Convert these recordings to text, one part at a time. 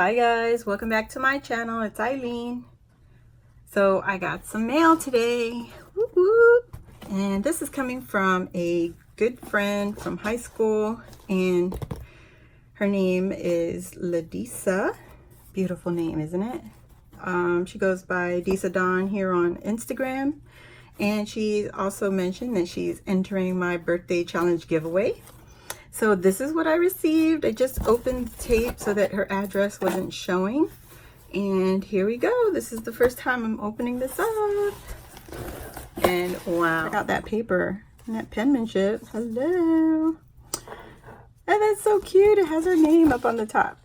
Hi guys, welcome back to my channel. It's Eileen. So I got some mail today. Whoop, whoop. And this is coming from a good friend from high school, and her name is Ladisa. Beautiful name, isn't it? She goes by Disa Dawn here on Instagram, and she also mentioned that she's entering my birthday challenge giveaway. So this is what I received. I just opened the tape so that her address wasn't showing. And here we go. This is the first time I'm opening this up. And wow, I got that paper and that penmanship. Hello. And that's so cute. It has her name up on the top.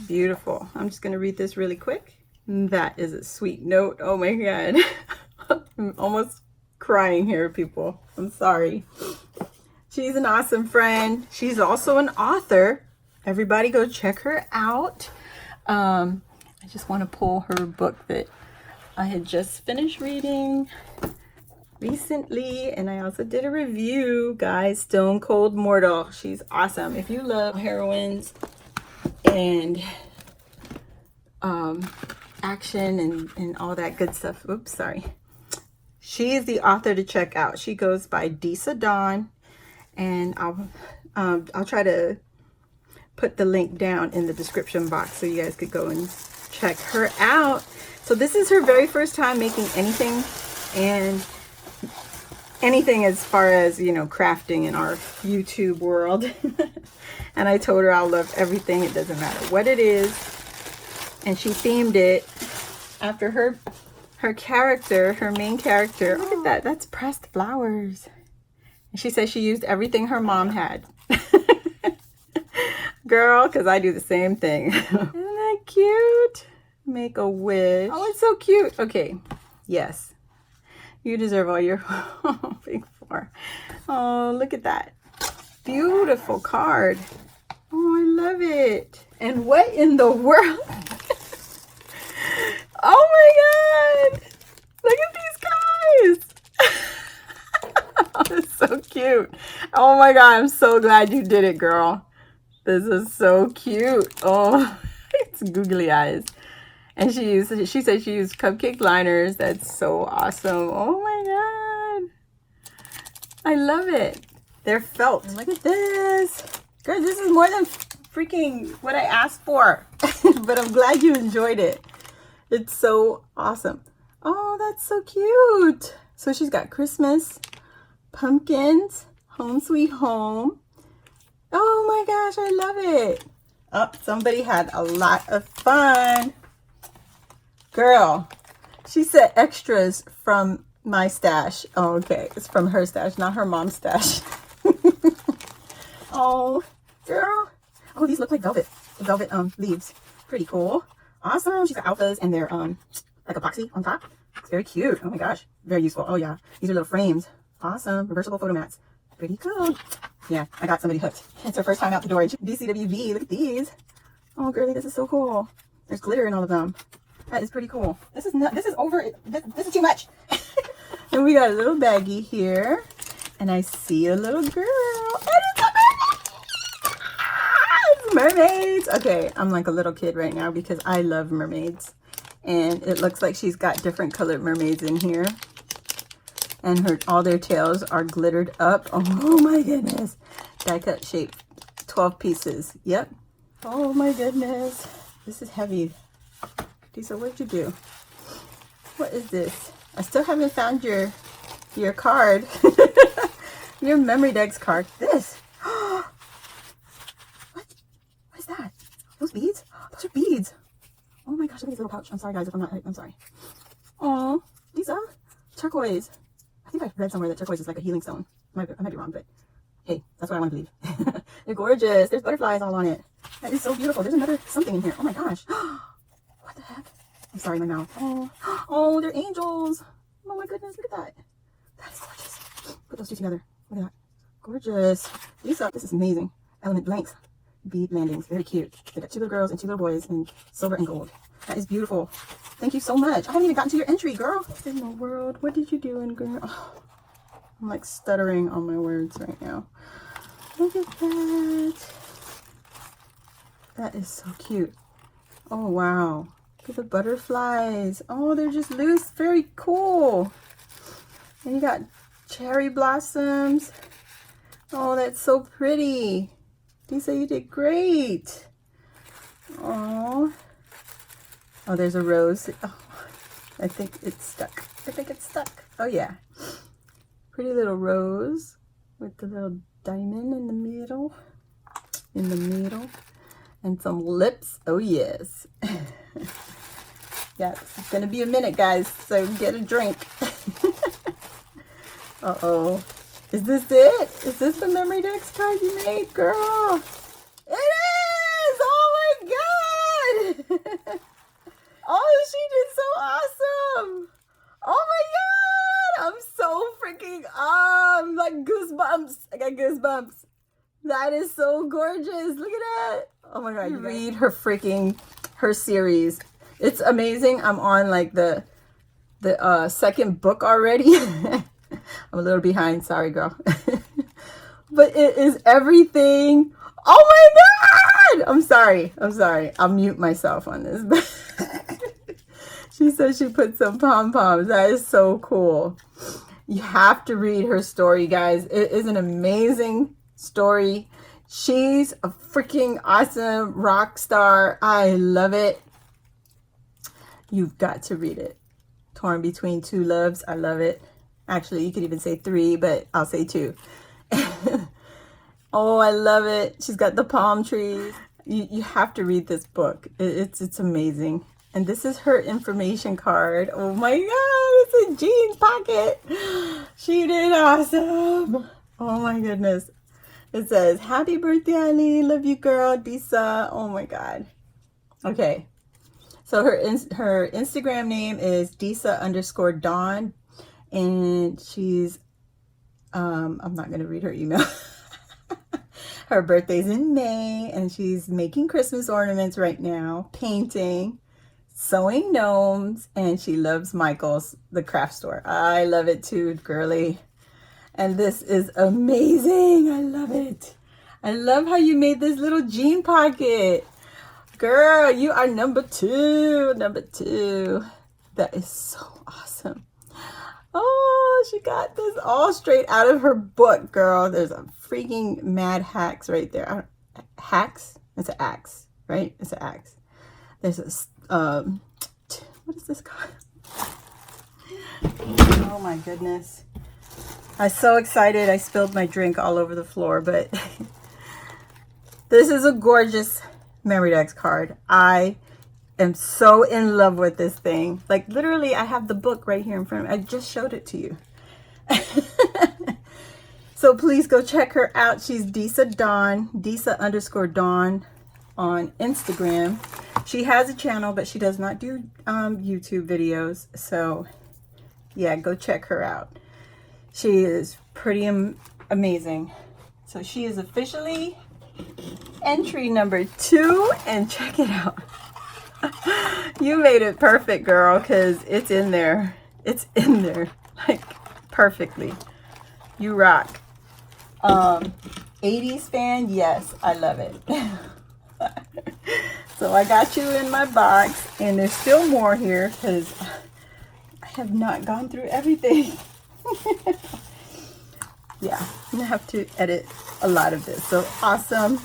Beautiful. I'm just going to read this really quick. That is a sweet note. Oh my God. I'm almost crying here, people. I'm sorry. She's an awesome friend. She's also an author. Everybody go check her out. I just want to pull her book that I had just finished reading recently. And I also did a review, guys. Stone Cold Mortal. She's awesome. If you love heroines and action and all that good stuff. Oops, sorry. She is the author to check out. She goes by Disa Dawn. And I'll try to put the link down in the description box so you guys could go and check her out. So this is her very first time making anything, and anything as far as, you know, crafting in our YouTube world. And I told her I'll love everything. It doesn't matter what it is. And she themed it after her character, her main character. Look at that. That's pressed flowers. She says she used everything her mom had. Girl, because I do the same thing. Isn't that cute? Make a wish. Oh, it's so cute. Okay. Yes. You deserve all you're hoping for. Oh, look at that. Beautiful card. Oh, I love it. And what in the world? Oh my God. Look at these guys. It's so cute. Oh my God, I'm so glad you did it, girl. This is so cute. Oh, it's googly eyes. And she said she used cupcake liners. That's so awesome. Oh my God. I love it. They're felt. And look at this. Girl, this is more than freaking what I asked for. But I'm glad you enjoyed it. It's so awesome. Oh, that's so cute. So she's got Christmas, pumpkins, home sweet home. Oh my gosh, I love it. Oh, somebody had a lot of fun. Girl, she said extras from my stash. Oh, okay. It's from her stash, not her mom's stash. Oh, girl. Oh, these look like velvet leaves. Pretty cool. Awesome. She's got alphas and they're like epoxy on top. It's very cute. Oh my gosh. Very useful. Oh yeah. These are little frames. Awesome. Reversible photo mats. Pretty cool. Yeah, I got somebody hooked. It's her first time out the door. DCWV. Look at these. Oh, girly, this is so cool. There's glitter in all of them. That is pretty cool. This is too much. And we got a little baggie here. And I see a little girl. And it's a mermaid. It's mermaids. Okay, I'm like a little kid right now because I love mermaids. And it looks like she's got different colored mermaids in here. And all their tails are glittered up. Oh my goodness. Die cut shape. 12 pieces. Yep. Oh my goodness. This is heavy. Disa, what'd you do? What is this? I still haven't found your card. Your memory decks card. This. What? What is that? Those beads? Those are beads. Oh my gosh, look at this little pouch. I'm sorry guys if I'm not right. I'm sorry. Oh, these are turquoise. I think I read somewhere that turquoise is like a healing stone. I might be wrong, but hey, that's what I want to believe. They're gorgeous. There's butterflies all on it. That is so beautiful. There's another something in here. Oh my gosh. What the heck? I'm sorry, my mouth. Oh, they're angels. Oh my goodness, look at that. That is gorgeous. Put those two together. Look at that. Gorgeous. Lisa, this is amazing. Element blanks. Bead landings. Very cute. They got 2 little girls and 2 little boys in silver and gold. That is beautiful. Thank you so much. I haven't even gotten to your entry, girl. What in the world? What did you do in girl? Oh, I'm like stuttering on my words right now. Look at that. That is so cute. Oh, wow. Look at the butterflies. Oh, they're just loose. Very cool. And you got cherry blossoms. Oh, that's so pretty. Lisa, you did great. Oh. Oh, there's a rose. Oh, I think it's stuck. I think it's stuck. Oh, yeah. Pretty little rose with the little diamond in the middle. In the middle. And some lips. Oh, yes. Yeah, it's going to be a minute, guys. So get a drink. Uh-oh. Is this it? Is this the Memorydex card you made, girl? It is! Oh, my God! Oh, she did so awesome! Oh, my God! I'm so freaking, like goosebumps. I got goosebumps. That is so gorgeous. Look at that. Oh, my God. You read her series. It's amazing. I'm on, like, the second book already. I'm a little behind. Sorry, girl. But it is everything. Oh my God! I'm sorry. I'll mute myself on this. She said she put some pom-poms. That is so cool. You have to read her story, guys. It is an amazing story. She's a freaking awesome rock star. I love it. You've got to read it. Torn Between Two Loves. I love it. Actually, you could even say 3, but I'll say 2. Oh, I love it. She's got the palm trees. You have to read this book. It's amazing. And this is her information card. Oh my God, it's a jeans pocket. She did awesome. Oh my goodness. It says, happy birthday, Eileen. Love you, girl. Disa. Oh my God. Okay. So her Instagram name is Disa_Dawn. And she's, I'm not going to read her email. Her birthday's in May, and she's making Christmas ornaments right now, painting, sewing gnomes, and she loves Michael's, the craft store. I love it too, girly. And this is amazing. I love it. I love how you made this little jean pocket. Girl, you are number 2. Number 2. That is so awesome. Oh, she got this all straight out of her book, girl. There's a freaking mad hacks right there. Hacks? It's an axe, right? It's an axe. There's a, what is this called? Oh my goodness. I'm so excited. I spilled my drink all over the floor, but this is a gorgeous Memorydex card. I am so in love with this thing. Like literally, I have the book right here in front of me. I just showed it to you. So please go check her out. She's Disa Dawn, Disa_Dawn on Instagram. She has a channel, but she does not do YouTube videos. So yeah, go check her out. She is pretty amazing. So she is officially entry number 2, and check it out. You made it perfect, girl, because it's in there. It's in there, like, perfectly. You rock. 80s fan, yes, I love it. So I got you in my box, and there's still more here, because I have not gone through everything. Yeah, I'm going to have to edit a lot of this. So awesome.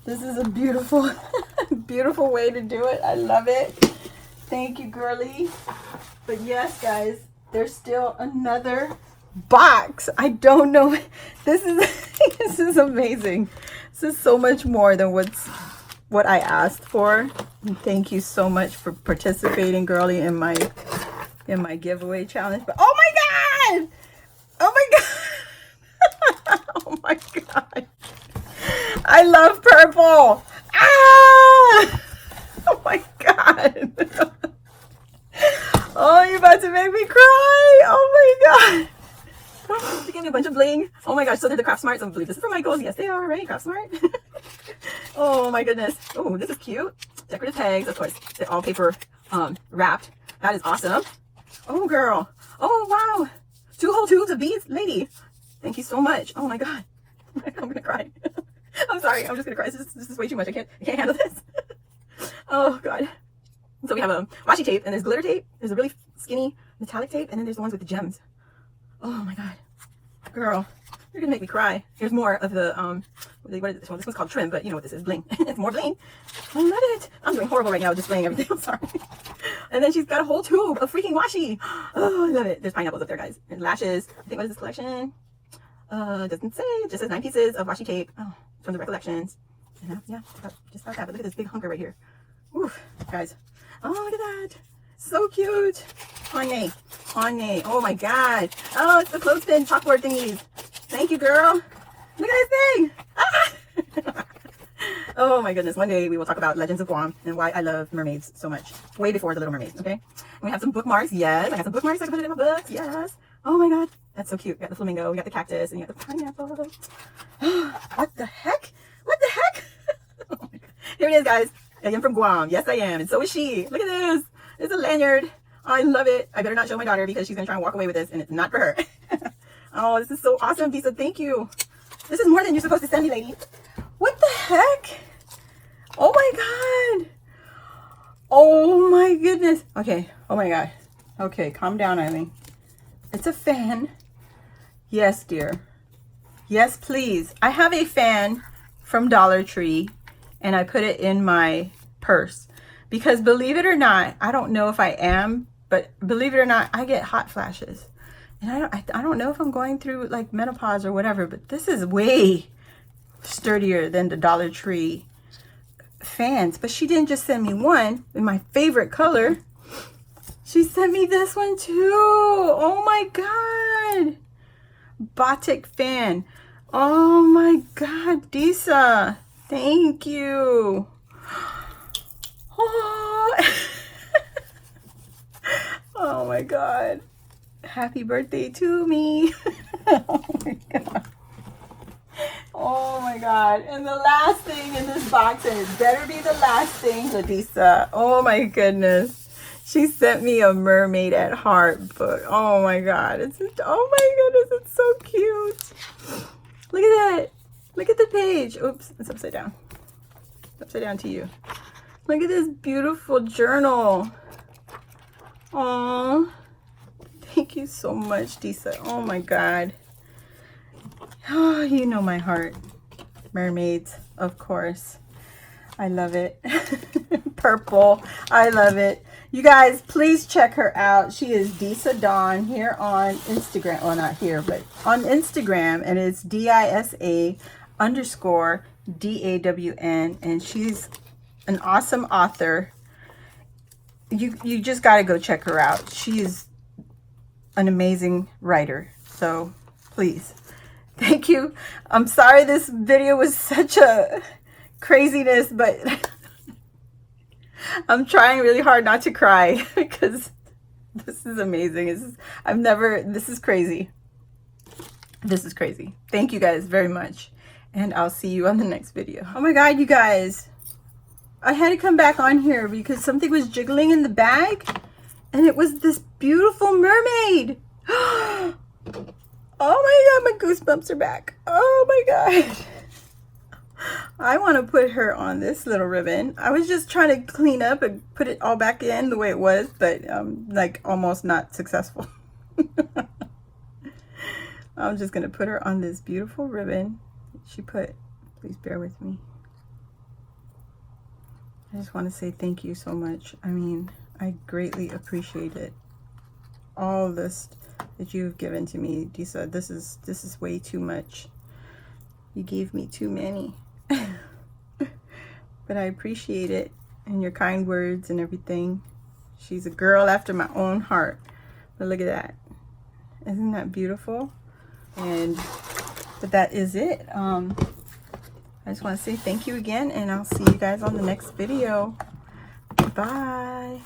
This is a beautiful, beautiful way to do it. I love it. Thank you, girly. But yes, guys, there's still another box. I don't know. This is amazing. This is so much more than what I asked for. And thank you so much for participating, girly, in my giveaway challenge. But oh my God! Oh my God! Oh my God! I love purple. Ah! Oh my God. Oh, you're about to make me cry. Oh my God. She gave me a bunch of bling. Oh my gosh. So they're the Craft Smarts. I believe this is for Michael's. Yes, they are, right? Craft Smart. Oh my goodness. Oh, this is cute. Decorative tags. Of course, they're all paper wrapped. That is awesome. Oh, girl. Oh, wow. 2 whole tubes of beads. Lady. Thank you so much. Oh my God. I'm going to cry. I'm sorry. I'm just going to cry. This is way too much. I can't handle this. Oh God. So we have a washi tape, and there's glitter tape. There's a really skinny metallic tape, and then there's the ones with the gems. Oh my God, girl, you're gonna make me cry. Here's more of the what is this one? This one's called trim, but you know what this is, bling. It's more bling. I love it. I'm doing horrible right now, displaying everything. I'm sorry. And then she's got a whole tube of freaking washi. Oh, I love it. There's pineapples up there, guys, and lashes. I think, what is this collection? Doesn't say. It just says 9 pieces of washi tape. Oh, from the Recollections. And yeah, just about that. But look at this big hunker right here. Oof, guys. Oh, look at that. So cute. Anye. Oh my God. Oh, it's the clothespin chalkboard thingies. Thank you, girl. Look at this thing. Ah! Oh my goodness. One day we will talk about Legends of Guam and why I love mermaids so much. Way before the Little Mermaids, okay? And we have some bookmarks. Yes, I got some bookmarks. I can put it in my books. Yes. Oh my God. That's so cute. We got the flamingo. We got the cactus. And you got the pineapple. What the heck? What the heck? Oh my God. Here it is, guys. I am from Guam. Yes, I am. And so is she. Look at this. It's a lanyard. I love it. I better not show my daughter because she's going to try and walk away with this, and it's not for her. Oh, this is so awesome, Disa. Thank you. This is more than you're supposed to send me, lady. What the heck? Oh my God. Oh my goodness. Okay. Oh my God. Okay, calm down, Eileen. It's a fan. Yes, dear. Yes, please. I have a fan from Dollar Tree, and I put it in my purse because, believe it or not, I don't know if I am, but believe it or not, I get hot flashes, and I don't know if I'm going through like menopause or whatever, but this is way sturdier than the Dollar Tree fans. But she didn't just send me one in my favorite color. She sent me this one too. Oh my God. Batik fan. Oh my God, Disa. Thank you. Oh. Oh my God. Happy birthday to me. Oh my God. Oh my God. And the last thing in this box, and it better be the last thing, Ladisa. Oh my goodness. She sent me a Mermaid at Heart book. Oh my God. Oh my goodness. It's so cute. Look at that. Look at the page. Oops. It's upside down. Upside down to you. Look at this beautiful journal. Oh, thank you so much, Disa. Oh my God. Oh, you know my heart. Mermaids, of course. I love it. Purple. I love it. You guys, please check her out. She is Disa Dawn here on Instagram. Well, not here, but on Instagram. And it's DISA_DAWN. And she's an awesome author. You just got to go check her out. She is an amazing writer. So please. Thank you. I'm sorry this video was such a craziness, but I'm trying really hard not to cry because this is amazing. This is crazy. This is crazy. Thank you guys very much. And I'll see you on the next video. Oh my God, you guys. I had to come back on here because something was jiggling in the bag and it was this beautiful mermaid. Oh my God, my goosebumps are back. Oh my God. I want to put her on this little ribbon. I was just trying to clean up and put it all back in the way it was, but like almost not successful. I'm just going to put her on this beautiful ribbon she put. Please bear with me. I just want to say thank you so much. I mean, I greatly appreciate it. All this that you've given to me, Disa. This is way too much. You gave me too many. But I appreciate it and your kind words and everything. She's a girl after my own heart. But look at that. Isn't that beautiful? But that is it. I just want to say thank you again, and I'll see you guys on the next video. Bye.